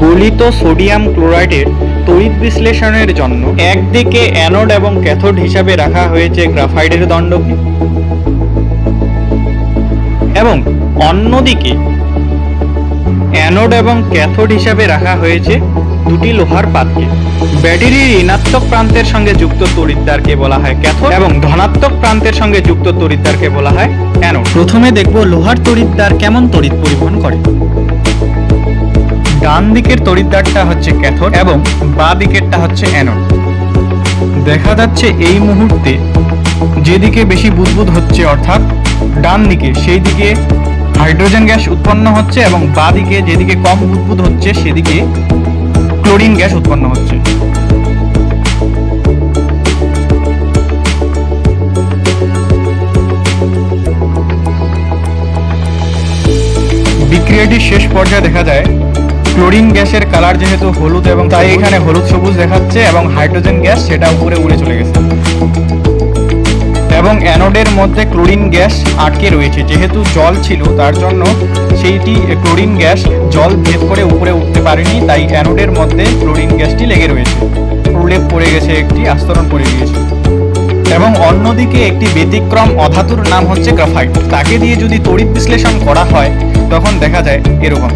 গলিত সোডিয়াম ক্লোরাইডের তড়িৎ বিশ্লেষণের জন্য একদিকে অ্যানোড এবং ক্যাথোড হিসাবে রাখা হয়েছে গ্রাফাইটের দণ্ডকে এবং অন্যদিকে অ্যানোড এবং ক্যাথোড হিসাবে রাখা হয়েছে দুটি লোহার পাতকে। ব্যাটারির ঋণাত্মক প্রান্তের সঙ্গে যুক্ত তড়িৎদ্বারকে বলা হয় ক্যাথোড এবং ধনাত্মক প্রান্তের সঙ্গে যুক্ত তড়িৎদ্বারকে বলা হয় অ্যানোড। প্রথমে দেখব লোহার তড়িৎদ্বার কেমন তড়িৎ পরিবহন করে। ডান দিকের তড়িৎদ্বারটা হচ্ছে ক্যাথোড এবং বাঁ দিকেরটা হচ্ছে অ্যানোড। দেখা যাচ্ছে এই মুহূর্তে যেদিকে বেশি বুদবুদ হচ্ছে অর্থাৎ ডান দিকে, সেই দিকে হাইড্রোজেন গ্যাস উৎপন্ন হচ্ছে এবং বাঁ দিকে যেদিকে কম বুদবুদ হচ্ছে সেদিকে ক্লোরিন গ্যাস উৎপন্ন হচ্ছে। বিক্রিয়াটির শেষ পর্যায়ে দেখা যায় ক্লোরিন গ্যাসের কালার যেহেতু হলুদ এবং তাই এখানে হলুদ সবুজ দেখাচ্ছে এবং হাইড্রোজেন গ্যাস সেটা উপরে উড়ে চলে গেছে এবং অ্যানোডের মধ্যে ক্লোরিন গ্যাস আটকে রয়েছে। যেহেতু জল ছিল তার জন্য সেইটি ক্লোরিন গ্যাস জল ভেদ করে উপরে উঠতে পারেনি, তাই অ্যানোডের মধ্যে ক্লোরিন গ্যাসটি লেগে রয়েছে, প্রলেপ পড়ে গেছে, একটি আস্তরণ পড়ে গিয়েছে। এবং অন্যদিকে একটি ব্যতিক্রম অধাতুর নাম হচ্ছে গ্রাফাইট। তাকে দিয়ে যদি তড়িৎ বিশ্লেষণ করা হয় তখন দেখা যায় এরকম।